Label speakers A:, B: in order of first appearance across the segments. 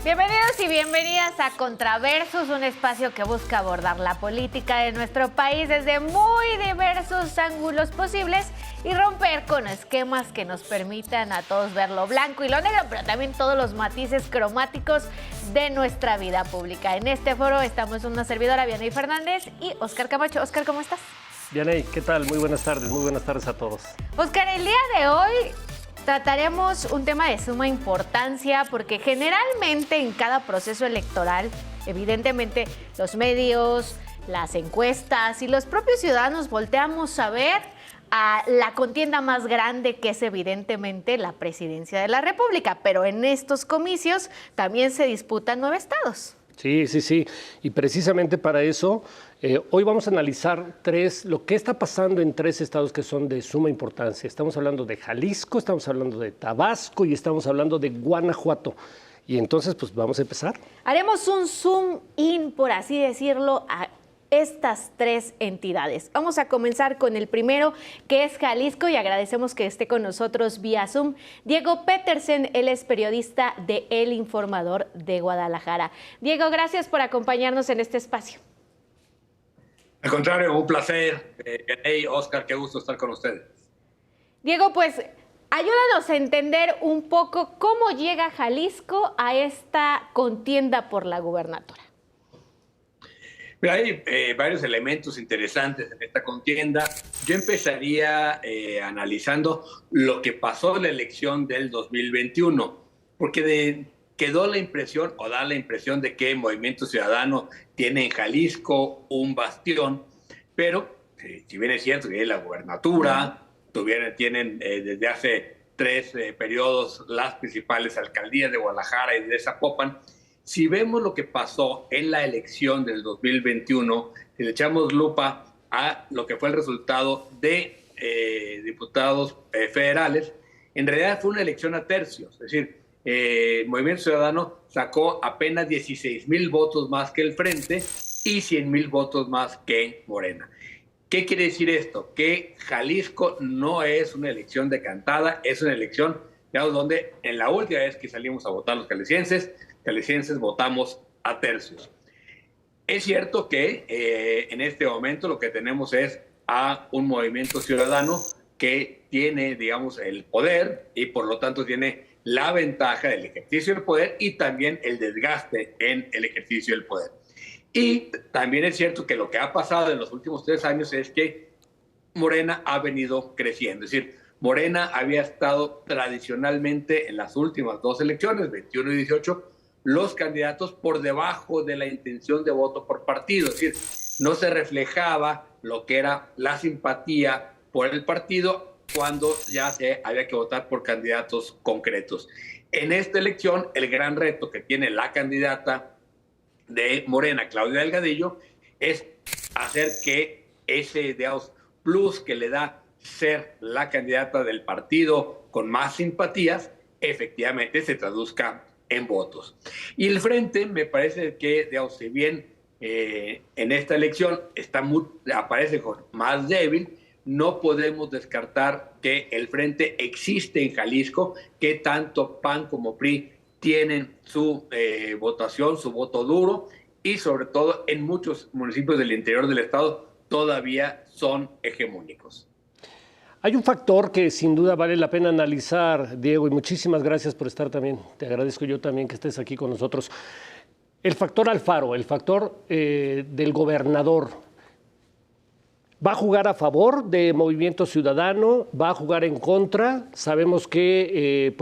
A: Bienvenidos y bienvenidas a Contraversus, un espacio que busca abordar la política de nuestro país desde muy diversos ángulos posibles y romper con esquemas que nos permitan a todos ver lo blanco y lo negro, pero también todos los matices cromáticos de nuestra vida pública. En este foro estamos una servidora, Vianey Fernández, y Óscar Camacho. Óscar, ¿cómo estás?
B: Vianey, ¿qué tal? Muy buenas tardes a todos.
A: Óscar, el día de hoy trataremos un tema de suma importancia porque generalmente en cada proceso electoral, evidentemente los medios, las encuestas y los propios ciudadanos volteamos a ver a la contienda más grande, que es evidentemente la presidencia de la República, pero en estos comicios también se disputan 9 estados.
B: Sí. Y precisamente para eso, hoy vamos a analizar lo que está pasando en 3 estados que son de suma importancia. Estamos hablando de Jalisco, estamos hablando de Tabasco y estamos hablando de Guanajuato. Y entonces, pues vamos a empezar.
A: Haremos un zoom in, por así decirlo, a estas 3 entidades. Vamos a comenzar con el primero, que es Jalisco, y agradecemos que esté con nosotros vía Zoom Diego Petersen. Él es periodista de El Informador de Guadalajara. Diego, gracias por acompañarnos en este espacio.
C: Al contrario, un placer. Hey, Óscar, qué gusto estar con ustedes.
A: Diego, pues ayúdanos a entender un poco cómo llega Jalisco a esta contienda por la gubernatura.
C: Mira, hay varios elementos interesantes en esta contienda. Yo empezaría analizando lo que pasó en la elección del 2021, porque quedó la impresión, o da la impresión, de que Movimiento Ciudadano tiene en Jalisco un bastión, pero si bien es cierto que es la gubernatura, tienen desde hace 3 periodos las principales alcaldías de Guadalajara y de Zapopan. Si vemos lo que pasó en la elección del 2021, si le echamos lupa a lo que fue el resultado de diputados federales, en realidad fue una elección a tercios. Es decir, Movimiento Ciudadano sacó apenas 16,000 votos más que el Frente y 100,000 votos más que Morena. ¿Qué quiere decir esto? Que Jalisco no es una elección decantada, es una elección, digamos, donde en la última vez que salimos a votar los jaliscienses votamos a tercios. Es cierto que en este momento lo que tenemos es a un Movimiento Ciudadano que tiene, digamos, el poder y por lo tanto tiene la ventaja del ejercicio del poder y también el desgaste en el ejercicio del poder. Y también es cierto que lo que ha pasado en los últimos 3 años es que Morena ha venido creciendo. Es decir, Morena había estado tradicionalmente en las últimas 2 elecciones, 21 y 18, los candidatos por debajo de la intención de voto por partido. Es decir, no se reflejaba lo que era la simpatía por el partido cuando ya se había que votar por candidatos concretos. En esta elección, el gran reto que tiene la candidata de Morena, Claudia Delgadillo, es hacer que ese, digamos, plus que le da ser la candidata del partido con más simpatías, efectivamente se traduzca en votos. Y el Frente, me parece que, digamos, si bien en esta elección aparece más débil, no podemos descartar que el Frente existe en Jalisco, que tanto PAN como PRI tienen su votación, su voto duro, y sobre todo en muchos municipios del interior del estado todavía son hegemónicos.
B: Hay un factor que sin duda vale la pena analizar, Diego, y muchísimas gracias por estar también. Te agradezco yo también que estés aquí con nosotros. El factor Alfaro, el factor del gobernador. ¿Va a jugar a favor de Movimiento Ciudadano? ¿Va a jugar en contra? Sabemos que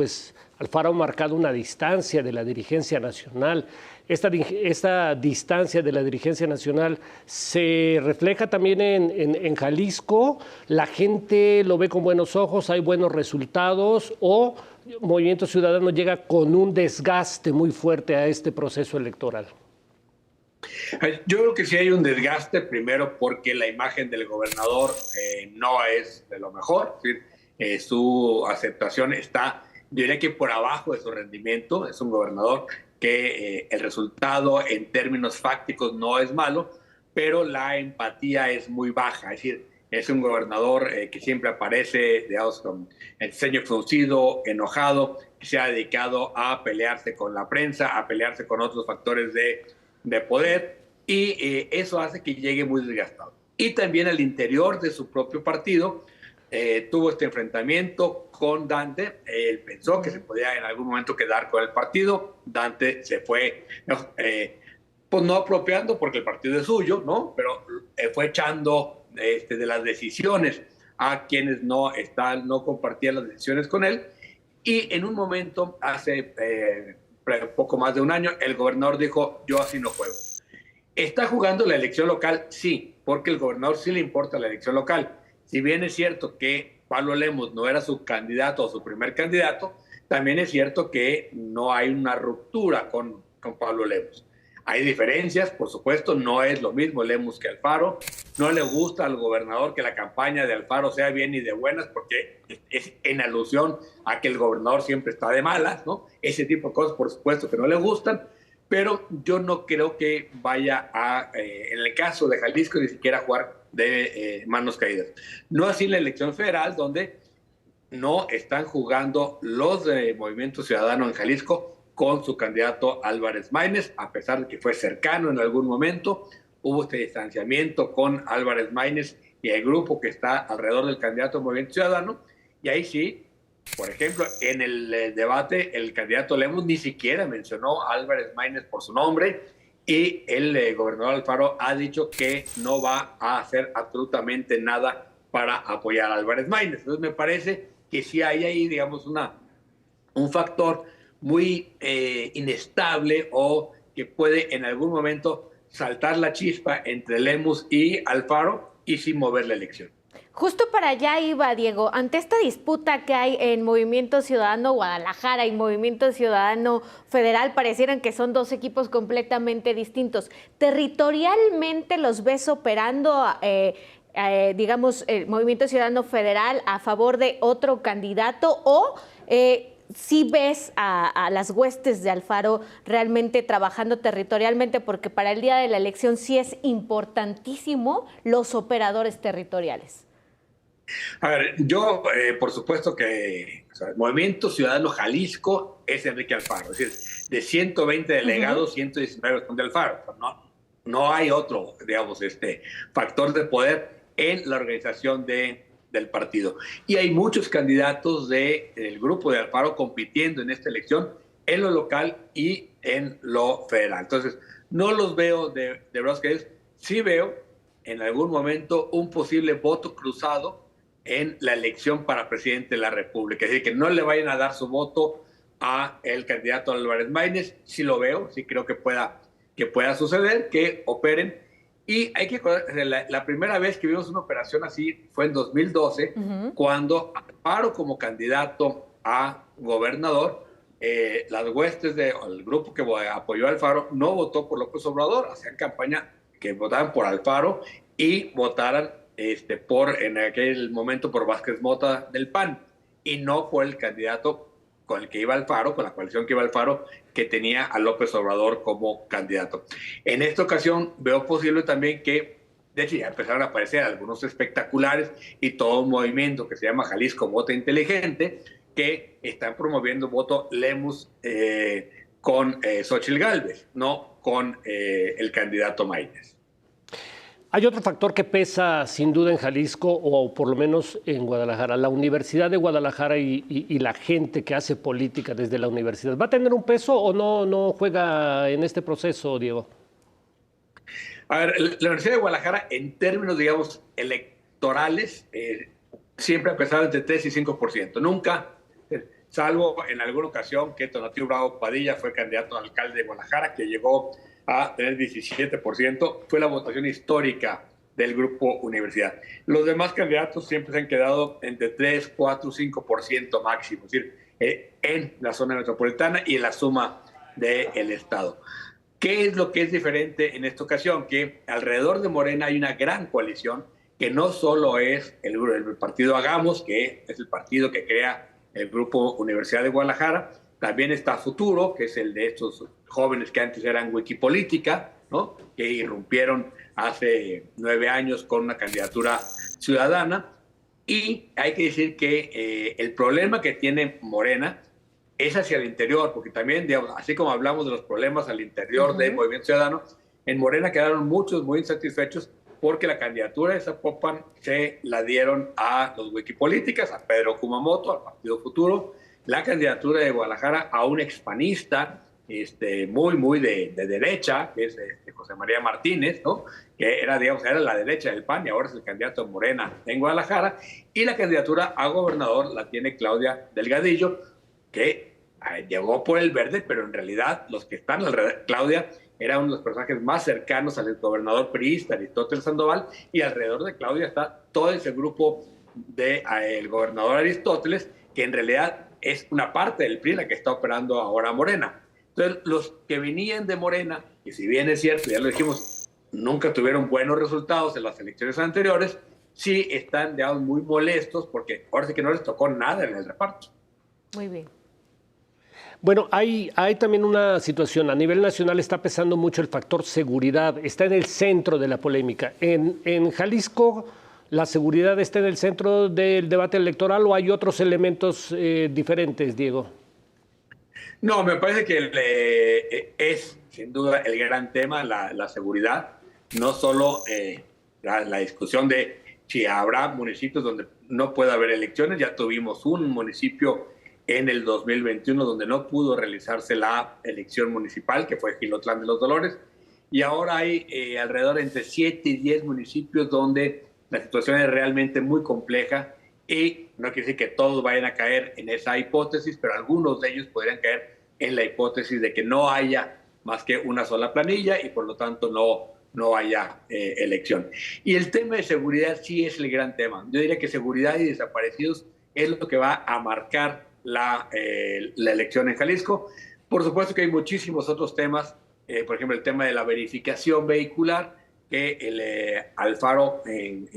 B: Alfaro ha marcado una distancia de la dirigencia nacional. Esta distancia de la dirigencia nacional se refleja también en Jalisco. ¿La gente lo ve con buenos ojos? ¿Hay buenos resultados? ¿O Movimiento Ciudadano llega con un desgaste muy fuerte a este proceso electoral?
C: Yo creo que sí hay un desgaste, primero porque la imagen del gobernador no es de lo mejor. Es decir, su aceptación está, yo diría que por abajo de su rendimiento. Es un gobernador que el resultado en términos fácticos no es malo, pero la empatía es muy baja. Es decir, es un gobernador que siempre aparece, digamos, con el ceño fruncido, enojado, se ha dedicado a pelearse con la prensa, a pelearse con otros factores de poder, y eso hace que llegue muy desgastado. Y también al interior de su propio partido tuvo este enfrentamiento con Dante. Él pensó que se podía en algún momento quedar con el partido. Dante se fue, pues no apropiando porque el partido es suyo, ¿no? Pero fue echando de las decisiones a quienes no compartían las decisiones con él. Y en un momento, hace poco más de un año, el gobernador dijo: yo así no juego. ¿Está jugando la elección local? Sí, porque el gobernador sí le importa la elección local. Si bien es cierto que Pablo Lemus no era su candidato o su primer candidato, también es cierto que no hay una ruptura con Pablo Lemus. Hay diferencias, por supuesto, no es lo mismo Lemus que Alfaro. No le gusta al gobernador que la campaña de Alfaro sea bien y de buenas, porque es en alusión a que el gobernador siempre está de malas, ¿no? Ese tipo de cosas, por supuesto, que no le gustan, pero yo no creo que vaya en el caso de Jalisco, ni siquiera jugar de manos caídas. No así en la elección federal, donde no están jugando los de Movimiento Ciudadano en Jalisco con su candidato Álvarez Maínez, a pesar de que fue cercano en algún momento. Hubo este distanciamiento con Álvarez Maínez y el grupo que está alrededor del candidato Movimiento Ciudadano, y ahí sí, por ejemplo, en el debate el candidato Lemus ni siquiera mencionó a Álvarez Maínez por su nombre, y el gobernador Alfaro ha dicho que no va a hacer absolutamente nada para apoyar a Álvarez Maínez. Entonces me parece que sí hay ahí, digamos, un factor muy inestable, o que puede en algún momento saltar la chispa entre Lemus y Alfaro y sin mover la elección.
A: Justo para allá iba, Diego. Ante esta disputa que hay en Movimiento Ciudadano Guadalajara y Movimiento Ciudadano Federal, parecieran que son dos equipos completamente distintos. ¿Territorialmente los ves operando, digamos, el Movimiento Ciudadano Federal a favor de otro candidato, o sí ves a las huestes de Alfaro realmente trabajando territorialmente? Porque para el día de la elección sí es importantísimo los operadores territoriales.
C: A ver, yo por supuesto que el Movimiento Ciudadano Jalisco es Enrique Alfaro. Es decir, de 120 delegados, 119 son de Alfaro. No hay otro, digamos, factor de poder en la organización del partido. Y hay muchos candidatos del grupo de Alfaro compitiendo en esta elección, en lo local y en lo federal. Entonces, no los veo de verdad que sí veo en algún momento un posible voto cruzado en la elección para presidente de la República. Es decir, que no le vayan a dar su voto a el candidato Álvarez Maínez. Sí lo veo, sí creo que pueda suceder, que operen. Y hay que la primera vez que vimos una operación así fue en 2012, cuando Alfaro, como candidato a gobernador, las huestes del grupo que apoyó a Alfaro no votó por López Obrador. Hacían campaña que votaran por Alfaro y votaran en aquel momento por Vázquez Mota del PAN, y no por el candidato con el que iba Alfaro, con la coalición que iba Alfaro, que tenía a López Obrador como candidato. En esta ocasión veo posible también que, de hecho, ya empezaron a aparecer algunos espectaculares y todo un movimiento que se llama Jalisco Vota Inteligente, que están promoviendo voto Lemus con Xóchitl Gálvez, no con el candidato Maínez.
B: Hay otro factor que pesa sin duda en Jalisco, o por lo menos en Guadalajara. La Universidad de Guadalajara y la gente que hace política desde la universidad. ¿Va a tener un peso o no juega en este proceso, Diego?
C: A ver, la Universidad de Guadalajara, en términos, digamos, electorales, siempre ha pesado entre 3 y 5%. Nunca, salvo en alguna ocasión que Tonatiuh Bravo Padilla fue candidato a alcalde de Guadalajara, que llegó a tener 17%, fue la votación histórica del grupo Universidad. Los demás candidatos siempre se han quedado entre 3, 4, 5% máximo, es decir, en la zona metropolitana y en la suma del Estado. ¿Qué es lo que es diferente en esta ocasión? Que alrededor de Morena hay una gran coalición, que no solo es el partido Hagamos, que es el partido que crea el grupo Universidad de Guadalajara. También está Futuro, que es el de estos jóvenes que antes eran Wikipolítica, ¿no?, que irrumpieron hace 9 años con una candidatura ciudadana. Y hay que decir que el problema que tiene Morena es hacia el interior, porque también, digamos, así como hablamos de los problemas al interior del Movimiento Ciudadano, en Morena quedaron muchos muy insatisfechos porque la candidatura de Zapopan se la dieron a los wikipolíticas, a Pedro Kumamoto, al Partido Futuro, la candidatura de Guadalajara a un expanista muy de derecha, que es José María Martínez, ¿no? Que era, digamos, era la derecha del PAN y ahora es el candidato de Morena en Guadalajara, y la candidatura a gobernador la tiene Claudia Delgadillo, que llegó por el verde, pero en realidad los que están alrededor, Claudia era uno de los personajes más cercanos al gobernador priista Aristóteles Sandoval, y alrededor de Claudia está todo ese grupo del gobernador Aristóteles, que en realidad es una parte del PRI la que está operando ahora Morena. Entonces, los que venían de Morena, y si bien es cierto, ya lo dijimos, nunca tuvieron buenos resultados en las elecciones anteriores, sí están, digamos, muy molestos porque ahora sí que no les tocó nada en el reparto.
A: Muy bien.
B: Bueno, hay también una situación. A nivel nacional está pesando mucho el factor seguridad. Está en el centro de la polémica. ¿En Jalisco la seguridad está en el centro del debate electoral o hay otros elementos diferentes, Diego?
C: No, me parece que es sin duda el gran tema la seguridad. No solo la discusión de si habrá municipios donde no pueda haber elecciones. Ya tuvimos un municipio en el 2021 donde no pudo realizarse la elección municipal, que fue Gilotlán de los Dolores, y ahora hay alrededor entre 7 y 10 municipios donde la situación es realmente muy compleja, y no quiere decir que todos vayan a caer en esa hipótesis, pero algunos de ellos podrían caer en la hipótesis de que no haya más que una sola planilla y por lo tanto no haya elección. Y el tema de seguridad sí es el gran tema. Yo diría que seguridad y desaparecidos es lo que va a marcar la elección en Jalisco. Por supuesto que hay muchísimos otros temas, por ejemplo, el tema de la verificación vehicular, que el Alfaro el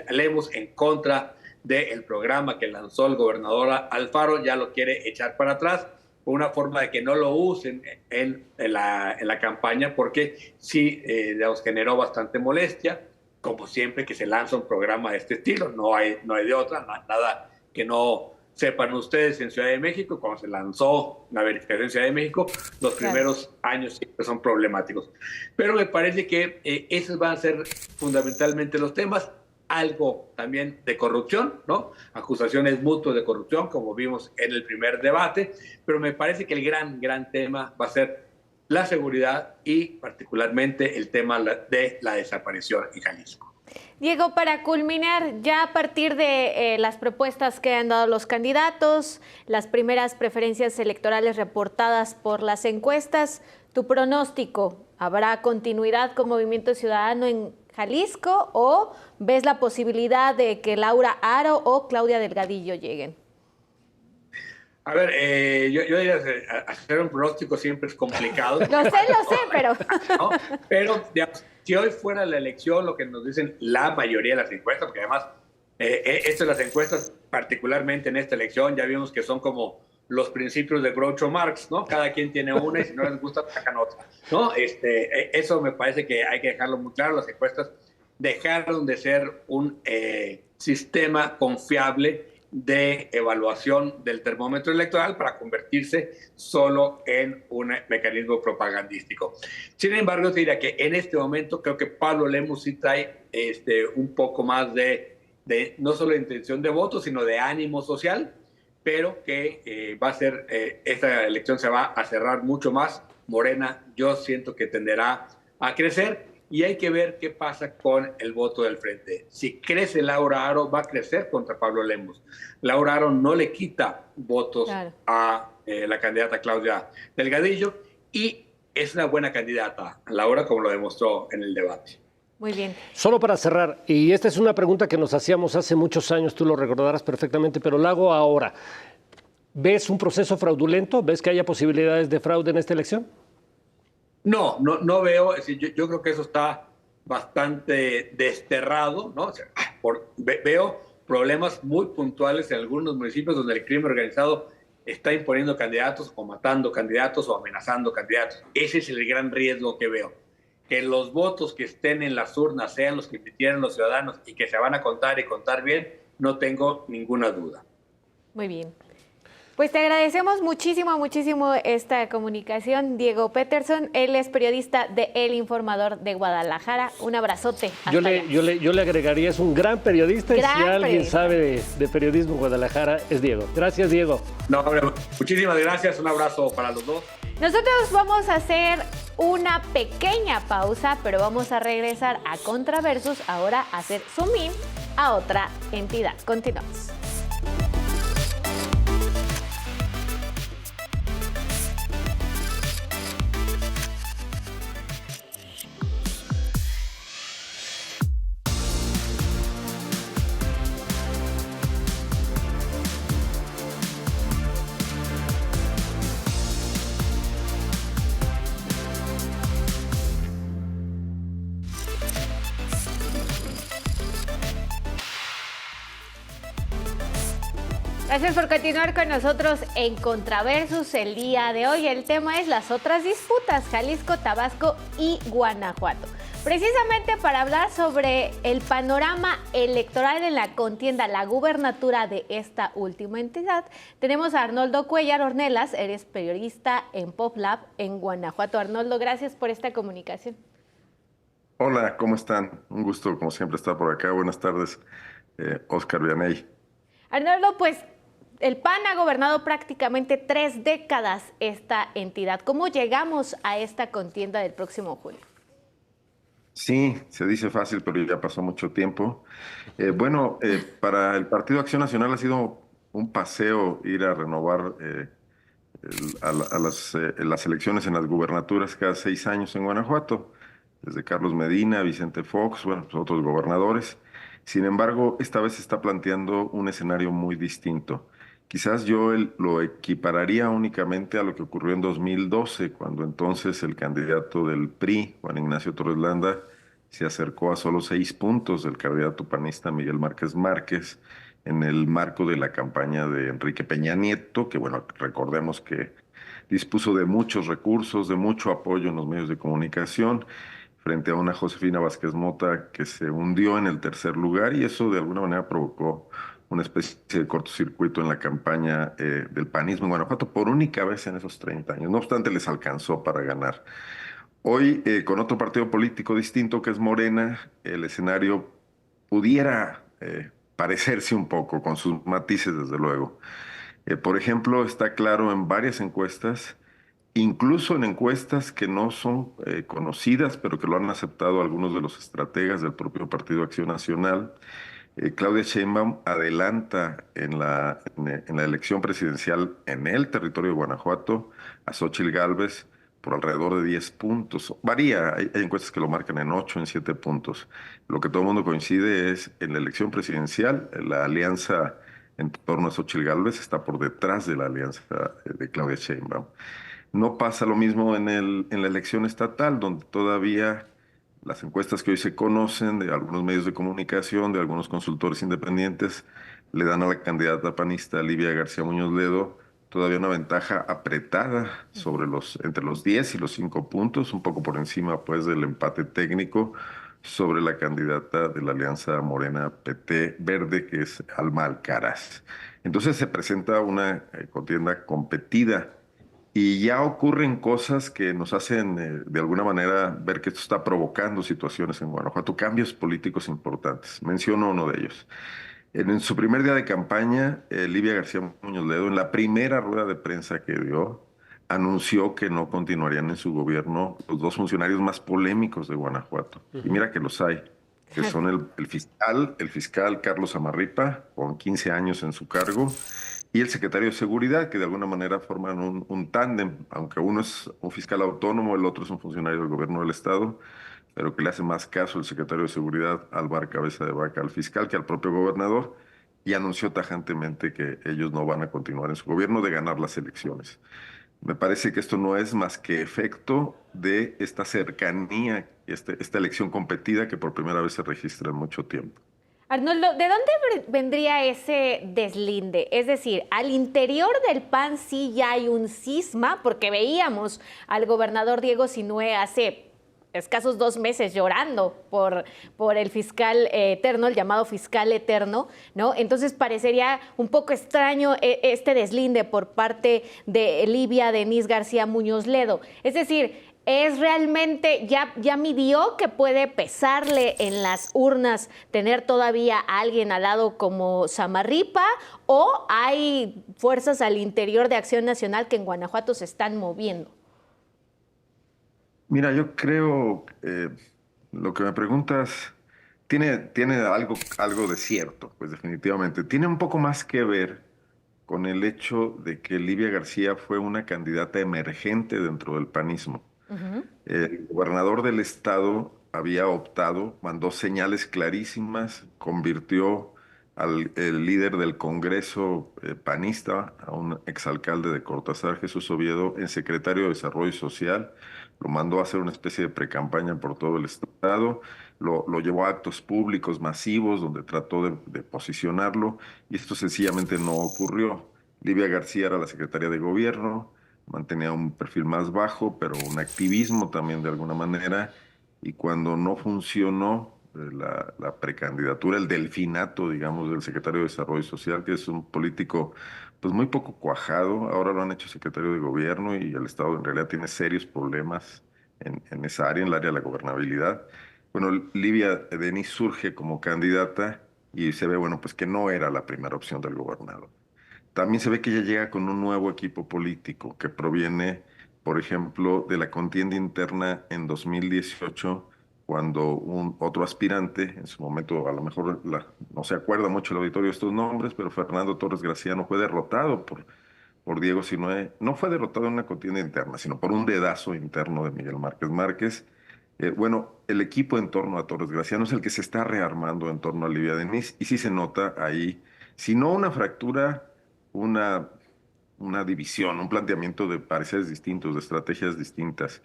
C: Lemus en contra del programa que lanzó el gobernador Alfaro, ya lo quiere echar para atrás, una forma de que no lo usen en la campaña, porque sí nos generó bastante molestia, como siempre que se lanza un programa de este estilo, no hay de otra, nada que no sepan ustedes. En Ciudad de México, cuando se lanzó la verificación en Ciudad de México, los primeros años siempre son problemáticos. Pero me parece que esos van a ser fundamentalmente los temas. Algo también de corrupción, ¿no? Acusaciones mutuas de corrupción, como vimos en el primer debate, pero me parece que el gran tema va a ser la seguridad y particularmente el tema de la desaparición en Jalisco.
A: Diego, para culminar, ya a partir de las propuestas que han dado los candidatos, las primeras preferencias electorales reportadas por las encuestas, tu pronóstico, ¿habrá continuidad con Movimiento Ciudadano en Jalisco o ves la posibilidad de que Laura Haro o Claudia Delgadillo lleguen?
C: A ver, yo diría, hacer un pronóstico siempre es complicado.
A: Lo sé, pero...
C: ¿no? Pero, digamos, si hoy fuera la elección, lo que nos dicen la mayoría de las encuestas, porque además, estas las encuestas, particularmente en esta elección, ya vimos que son como los principios de Groucho Marx, ¿no? Cada quien tiene una y si no les gusta, sacan otra, ¿no? Eso me parece que hay que dejarlo muy claro. Las encuestas dejaron de ser un sistema confiable de evaluación del termómetro electoral para convertirse solo en un mecanismo propagandístico. Sin embargo, te diría que en este momento creo que Pablo Lemus sí trae un poco más de no solo de intención de voto, sino de ánimo social, pero que va a ser, esta elección se va a cerrar mucho más. Morena, yo siento que tenderá a crecer, y hay que ver qué pasa con el voto del frente. Si crece Laura Haro, va a crecer contra Pablo Lemus. Laura Haro no le quita votos a la candidata Claudia Delgadillo, y es una buena candidata, Laura, como lo demostró en el debate.
A: Muy bien.
B: Solo para cerrar, y esta es una pregunta que nos hacíamos hace muchos años, tú lo recordarás perfectamente, pero la hago ahora. ¿Ves un proceso fraudulento? ¿Ves que haya posibilidades de fraude en esta elección?
C: No veo. Es decir, yo creo que eso está bastante desterrado, ¿no? O sea, veo problemas muy puntuales en algunos municipios donde el crimen organizado está imponiendo candidatos o matando candidatos o amenazando candidatos. Ese es el gran riesgo que veo. Que los votos que estén en las urnas sean los que emitieron los ciudadanos y que se van a contar y contar bien, no tengo ninguna duda.
A: Muy bien. Pues te agradecemos muchísimo, muchísimo esta comunicación, Diego Peterson. Él es periodista de El Informador de Guadalajara. Un abrazote.
B: Yo le agregaría, es un gran periodista, y si alguien sabe de periodismo en Guadalajara, es Diego. Gracias, Diego.
C: No, muchísimas gracias. Un abrazo para los dos.
A: Nosotros vamos a hacer una pequeña pausa, pero vamos a regresar a Contraversus, ahora a hacer zoom in a otra entidad. Continuamos. Gracias por continuar con nosotros en Contraversus el día de hoy. El tema es las otras disputas, Jalisco, Tabasco y Guanajuato. Precisamente para hablar sobre el panorama electoral en la contienda, la gubernatura de esta última entidad, tenemos a Arnoldo Cuellar Ornelas. Eres periodista en PopLab en Guanajuato. Arnoldo, gracias por esta comunicación.
D: Hola, ¿cómo están? Un gusto, como siempre, estar por acá. Buenas tardes, Oscar Vianey.
A: Arnoldo, pues el PAN ha gobernado prácticamente 3 décadas esta entidad. ¿Cómo llegamos a esta contienda del próximo junio?
D: Sí, se dice fácil, pero ya pasó mucho tiempo. Para el Partido Acción Nacional ha sido un paseo ir a renovar las elecciones en las gubernaturas cada 6 años en Guanajuato, desde Carlos Medina, Vicente Fox, pues otros gobernadores. Sin embargo, esta vez se está planteando un escenario muy distinto. Quizás yo lo equipararía únicamente a lo que ocurrió en 2012, cuando entonces el candidato del PRI, Juan Ignacio Torres Landa, se acercó a solo 6 puntos del candidato panista Miguel Márquez Márquez en el marco de la campaña de Enrique Peña Nieto, que bueno, recordemos que dispuso de muchos recursos, de mucho apoyo en los medios de comunicación, frente a una Josefina Vázquez Mota que se hundió en el 3er lugar, y eso de alguna manera provocó una especie de cortocircuito en la campaña del panismo en Guanajuato por única vez en esos 30 años. No obstante, les alcanzó para ganar. Hoy, con otro partido político distinto que es Morena, el escenario pudiera parecerse un poco, con sus matices desde luego. Por ejemplo, está claro en varias encuestas, incluso en encuestas que no son conocidas, pero que lo han aceptado algunos de los estrategas del propio Partido Acción Nacional, Claudia Sheinbaum adelanta en la elección presidencial en el territorio de Guanajuato a Xóchitl Gálvez por alrededor de 10 puntos. Varía, hay encuestas que lo marcan en 8, en 7 puntos. Lo que todo el mundo coincide es en la elección presidencial, la alianza en torno a Xóchitl Gálvez está por detrás de la alianza de Claudia Sheinbaum. No pasa lo mismo en la elección estatal, donde todavía las encuestas que hoy se conocen de algunos medios de comunicación, de algunos consultores independientes, le dan a la candidata panista Livia García Muñoz Ledo todavía una ventaja apretada entre los 10 y los 5 puntos, un poco por encima pues del empate técnico sobre la candidata de la Alianza Morena PT Verde, que es Alma Alcaraz. Entonces se presenta una contienda competida. Y ya ocurren cosas que nos hacen, de alguna manera, ver que esto está provocando situaciones en Guanajuato, cambios políticos importantes. Menciono uno de ellos. En su primer día de campaña, Livia García Muñoz Ledo, en la primera rueda de prensa que dio, anunció que no continuarían en su gobierno los 2 funcionarios más polémicos de Guanajuato. Y mira que los hay, que son el fiscal Carlos Amarripa, con 15 años en su cargo, y el secretario de Seguridad, que de alguna manera forman un tándem, aunque uno es un fiscal autónomo, el otro es un funcionario del gobierno del Estado, pero que le hace más caso el secretario de Seguridad, Álvaro Cabeza de Vaca, al fiscal que al propio gobernador, y anunció tajantemente que ellos no van a continuar en su gobierno de ganar las elecciones. Me parece que esto no es más que efecto de esta cercanía, esta elección competida que por primera vez se registra en mucho tiempo.
A: Arnoldo, ¿de dónde vendría ese deslinde? Es decir, al interior del PAN sí ya hay un cisma, porque veíamos al gobernador Diego Sinue hace escasos 2 meses llorando por el fiscal eterno, el llamado fiscal eterno, ¿no? Entonces parecería un poco extraño este deslinde por parte de Livia Denise García Muñoz Ledo. Es decir, ¿es realmente, ya midió que puede pesarle en las urnas tener todavía a alguien al lado como Samarripa, o hay fuerzas al interior de Acción Nacional que en Guanajuato se están moviendo?
D: Mira, yo creo, lo que me preguntas tiene algo de cierto, pues definitivamente. Tiene un poco más que ver con el hecho de que Livia García fue una candidata emergente dentro del panismo. El gobernador del estado había optado, mandó señales clarísimas, convirtió al el líder del Congreso panista, a un exalcalde de Cortázar, Jesús Oviedo, en secretario de Desarrollo Social, lo mandó a hacer una especie de precampaña por todo el estado, lo llevó a actos públicos masivos donde trató de posicionarlo, y esto sencillamente no ocurrió. Livia García era la secretaria de gobierno, mantenía un perfil más bajo, pero un activismo también de alguna manera, y cuando no funcionó la precandidatura, el delfinato, digamos, del secretario de Desarrollo Social, que es un político pues muy poco cuajado, ahora lo han hecho secretario de gobierno y el Estado en realidad tiene serios problemas en esa área, en el área de la gobernabilidad. Bueno, Livia Denis surge como candidata y se ve, bueno, pues que no era la primera opción del gobernador. También se ve que ella llega con un nuevo equipo político que proviene, por ejemplo, de la contienda interna en 2018, cuando otro aspirante, en su momento a lo mejor no se acuerda mucho el auditorio de estos nombres, pero Fernando Torres Graciano fue derrotado por Diego Sinue. No fue derrotado en una contienda interna, sino por un dedazo interno de Miguel Márquez Márquez. Bueno, el equipo en torno a Torres Graciano es el que se está rearmando en torno a Livia Denis, y sí se nota ahí, si no una fractura, una, una división, un planteamiento de pareceres distintos, de estrategias distintas.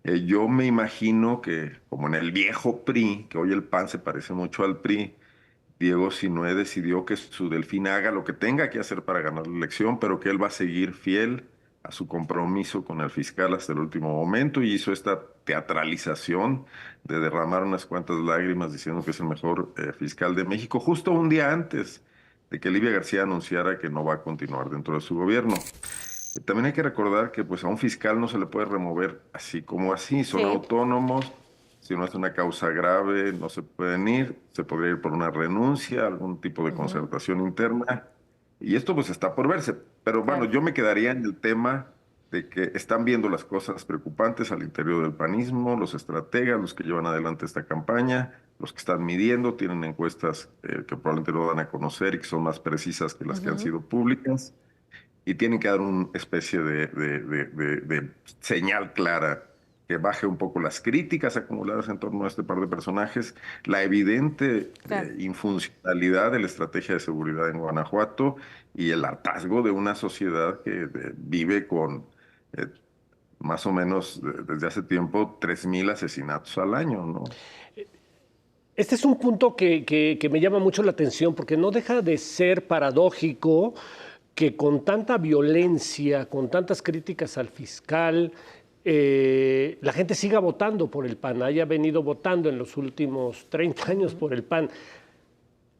D: Yo me imagino que, como en el viejo PRI, que hoy el PAN se parece mucho al PRI, Diego Sinue decidió que su Delfín haga lo que tenga que hacer para ganar la elección, pero que él va a seguir fiel a su compromiso con el fiscal hasta el último momento, y hizo esta teatralización de derramar unas cuantas lágrimas diciendo que es el mejor fiscal de México, justo un día antes de que Livia García anunciara que no va a continuar dentro de su gobierno. También hay que recordar que pues a un fiscal no se le puede remover así como así, son
A: Sí.
D: autónomos, si no es una causa grave no se pueden ir, se podría ir por una renuncia, algún tipo de concertación interna, y esto pues está por verse, pero bueno,
A: Claro.
D: yo me quedaría en el tema de que están viendo las cosas preocupantes al interior del panismo, los estrategas, los que llevan adelante esta campaña, los que están midiendo, tienen encuestas que probablemente no dan a conocer y que son más precisas que las que han sido públicas, y tienen que dar una especie de señal clara que baje un poco las críticas acumuladas en torno a este par de personajes, la evidente
A: Claro.
D: infuncionalidad de la estrategia de seguridad en Guanajuato y el hartazgo de una sociedad que vive con eh, más o menos desde hace tiempo 3,000 asesinatos al año, ¿no?
B: Este es un punto que me llama mucho la atención porque no deja de ser paradójico que con tanta violencia, con tantas críticas al fiscal, la gente siga votando por el PAN, haya venido votando en los últimos 30 años por el PAN.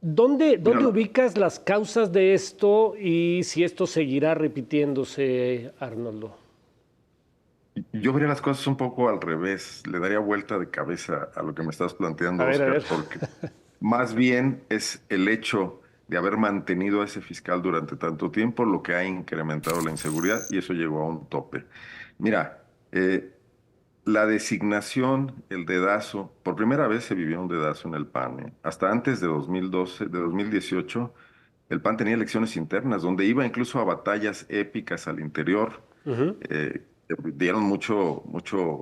B: ¿Dónde
D: Mira,
B: ubicas las causas de esto y si esto seguirá repitiéndose, Arnoldo?
D: yo vería las cosas un poco al revés, le daría vuelta de cabeza a lo que me estás
B: A
D: planteando,
B: ver, a
D: Oscar,
B: ver.
D: porque más bien es el hecho de haber mantenido a ese fiscal durante tanto tiempo lo que ha incrementado la inseguridad, y eso llegó a un tope. Mira, la designación, el dedazo, por primera vez se vivió un dedazo en el PAN, ¿eh? Hasta antes de 2012, de 2018, el PAN tenía elecciones internas donde iba incluso a batallas épicas al interior. Dieron mucho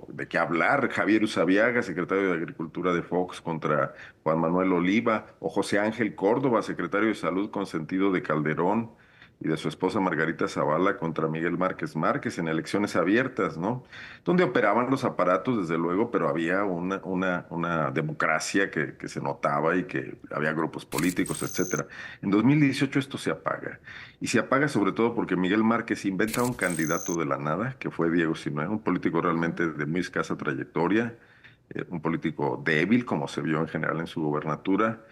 D: de qué hablar. Javier Usabiaga, secretario de Agricultura de Fox, contra Juan Manuel Oliva, o José Ángel Córdoba, secretario de Salud consentido de Calderón y de su esposa Margarita Zavala, contra Miguel Márquez Márquez en elecciones abiertas, ¿no? Donde operaban los aparatos, desde luego, pero había una democracia que se notaba y que había grupos políticos, etcétera. En 2018 esto se apaga. Y se apaga sobre todo porque Miguel Márquez inventa un candidato de la nada, que fue Diego Sinue, un político realmente de muy escasa trayectoria, un político débil, como se vio en general en su gobernatura,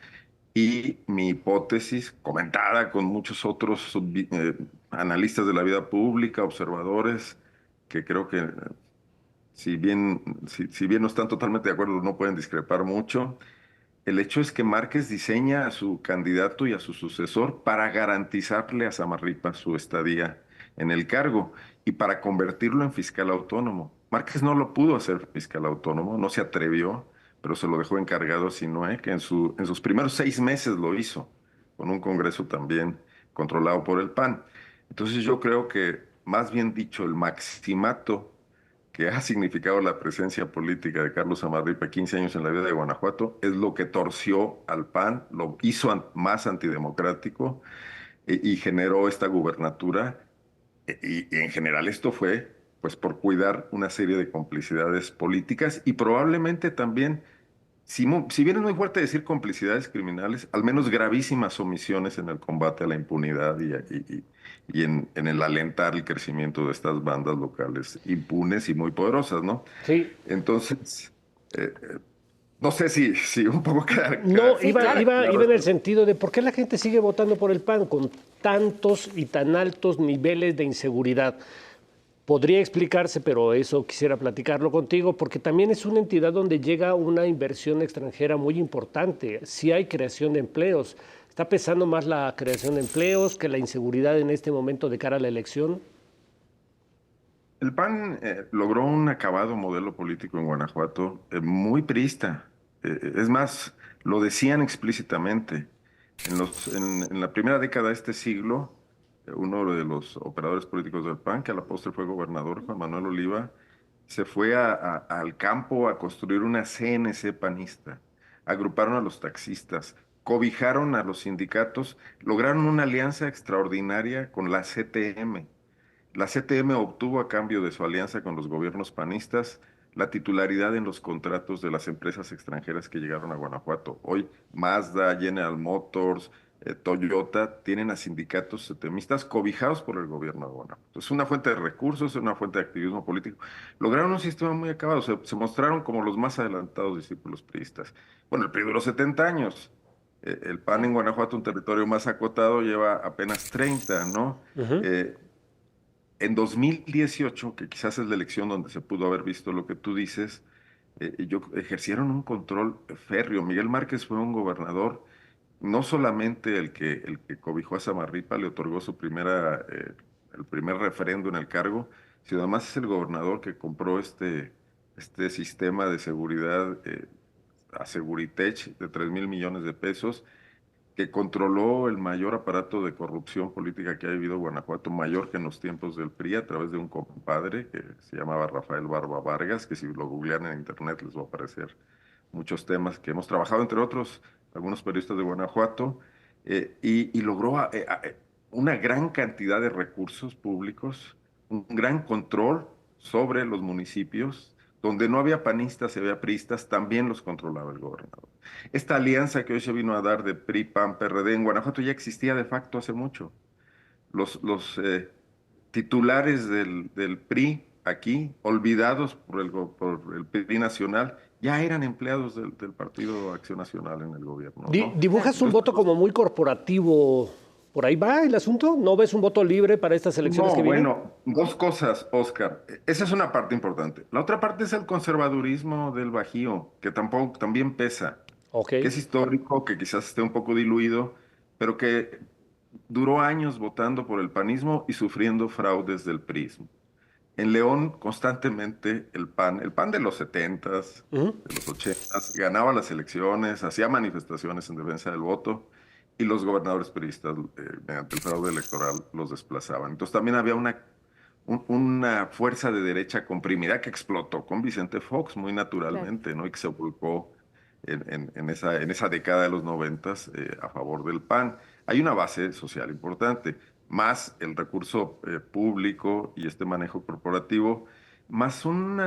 D: y mi hipótesis, comentada con muchos otros analistas de la vida pública, observadores, que creo que si bien no están totalmente de acuerdo, no pueden discrepar mucho. El hecho es que Márquez diseña a su candidato y a su sucesor para garantizarle a Samarripa su estadía en el cargo y para convertirlo en fiscal autónomo. Márquez no lo pudo hacer fiscal autónomo, no se atrevió, pero se lo dejó encargado a Sinue, que en sus primeros 6 meses lo hizo, con un Congreso también controlado por el PAN. Entonces yo creo que, más bien dicho, el maximato que ha significado la presencia política de Carlos Amarripa 15 años en la vida de Guanajuato, es lo que torció al PAN, lo hizo más antidemocrático y generó esta gubernatura. Y en general esto fue pues por cuidar una serie de complicidades políticas y probablemente también, si bien es muy fuerte decir complicidades criminales, al menos gravísimas omisiones en el combate a la impunidad y en el alentar el crecimiento de estas bandas locales impunes y muy poderosas, ¿no?
B: Sí.
D: Entonces, no sé si un poco
B: No,
A: Sí,
B: iba,
A: claro.
B: iba,
D: claro
B: iba en el
D: esto.
B: sentido de por qué la gente sigue votando por el PAN con tantos y tan altos niveles de inseguridad. Podría explicarse, pero eso quisiera platicarlo contigo, porque también es una entidad donde llega una inversión extranjera muy importante. Sí hay creación de empleos. ¿Está pesando más la creación de empleos que la inseguridad en este momento de cara a la elección?
D: El PAN logró un acabado modelo político en Guanajuato muy priista. Es más, lo decían explícitamente. En la primera década de este siglo, uno de los operadores políticos del PAN, que a la postre fue gobernador, Juan Manuel Oliva, se fue al campo a construir una CNC panista. Agruparon a los taxistas, cobijaron a los sindicatos, lograron una alianza extraordinaria con la CTM. La CTM obtuvo a cambio de su alianza con los gobiernos panistas la titularidad en los contratos de las empresas extranjeras que llegaron a Guanajuato. Hoy Mazda, General Motors, Toyota tienen a sindicatos CTMistas cobijados por el gobierno de Guanajuato. Es una fuente de recursos, es una fuente de activismo político. Lograron un sistema muy acabado, se mostraron como los más adelantados discípulos priistas. Bueno, el PRI duró 70 años. El PAN en Guanajuato, un territorio más acotado, lleva apenas 30, ¿no?
B: Ujú.
D: En 2018, que quizás es la elección donde se pudo haber visto lo que tú dices, ejercieron un control férreo. Miguel Márquez fue un gobernador, no solamente el que cobijó a Samarripa, le otorgó el primer referendo en el cargo, sino además es el gobernador que compró este sistema de seguridad a Seguritech de 3,000 millones de pesos, que controló el mayor aparato de corrupción política que ha vivido Guanajuato, mayor que en los tiempos del PRI, a través de un compadre que se llamaba Rafael Barba Vargas, que si lo googlean en internet les va a aparecer muchos temas que hemos trabajado, entre otros, algunos periodistas de Guanajuato, y logró una gran cantidad de recursos públicos, un gran control sobre los municipios. Donde no había panistas y había priistas, también los controlaba el gobernador. Esta alianza que hoy se vino a dar de PRI, PAN, PRD en Guanajuato ya existía de facto hace mucho. Los titulares del PRI aquí, olvidados por el PRI nacional, ya eran empleados del Partido Acción Nacional en el gobierno, ¿no?
B: Dibujas un
D: Entonces,
B: voto como muy corporativo. ¿Por ahí va el asunto? ¿No ves un voto libre para estas elecciones
D: no,
B: que vienen?
D: bueno, dos cosas, Oscar. Esa es una parte importante. La otra parte es el conservadurismo del Bajío, que tampoco, también pesa,
B: Ok.
D: que es histórico, que quizás esté un poco diluido, pero que duró años votando por el panismo y sufriendo fraudes del prismo. En León, constantemente el PAN de los 70s,
B: Ujú.
D: de los 80s, ganaba las elecciones, hacía manifestaciones en defensa del voto y los gobernadores priistas, mediante el fraude electoral, los desplazaban. Entonces también había una fuerza de derecha comprimida que explotó con Vicente Fox muy
A: Claro.
D: naturalmente, ¿no? Y que se volcó en esa década de los 90 a favor del PAN. Hay una base social importante, más el recurso público y este manejo corporativo, más un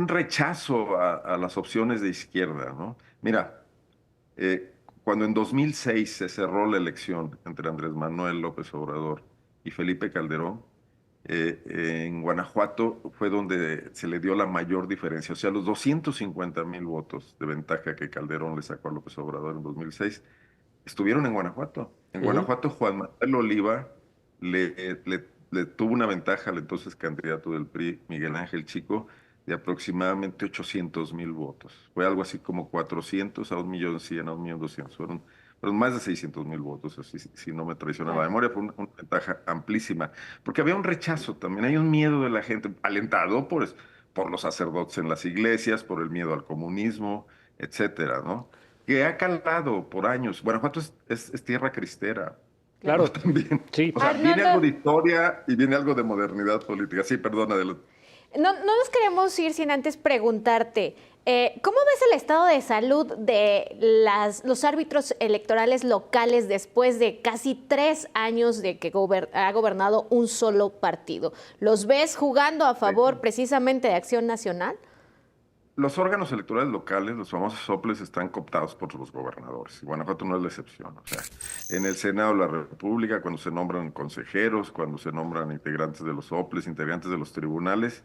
D: rechazo a las opciones de izquierda, ¿no? Mira, cuando en 2006 se cerró la elección entre Andrés Manuel López Obrador y Felipe Calderón, En Guanajuato fue donde se le dio la mayor diferencia. O sea, los 250,000 votos de ventaja que Calderón le sacó a López Obrador en 2006 estuvieron en Guanajuato. En
B: Ujú.
D: Guanajuato, Juan Manuel Oliva le tuvo una ventaja al entonces candidato del PRI, Miguel Ángel Chico, de aproximadamente 800,000 votos. Fue algo así como 400 a 1,100,000, a 1,200,000. Fueron más de 600,000 votos, así, si no me traiciona la
A: Claro.
D: memoria. Fue una ventaja amplísima, porque había un rechazo también, hay un miedo de la gente, alentado por los sacerdotes en las iglesias, por el miedo al comunismo, etcétera, ¿no? Que ha calado por años. Guanajuato es tierra cristera, ¿no?
B: Claro,
D: También.
B: sí.
D: O sea, viene algo
A: Arnoldo,
D: de historia y viene algo de modernidad política. Sí, perdona.
A: no nos queremos ir sin antes preguntarte, ¿cómo ves el estado de salud de los árbitros electorales locales después de casi 3 años de que ha gobernado un solo partido? ¿Los ves jugando a favor precisamente de Acción Nacional?
D: Los órganos electorales locales, los famosos soples, están cooptados por los gobernadores. Y Guanajuato no es la excepción. O sea, en el Senado de la República, cuando se nombran consejeros, cuando se nombran integrantes de los soples, integrantes de los tribunales,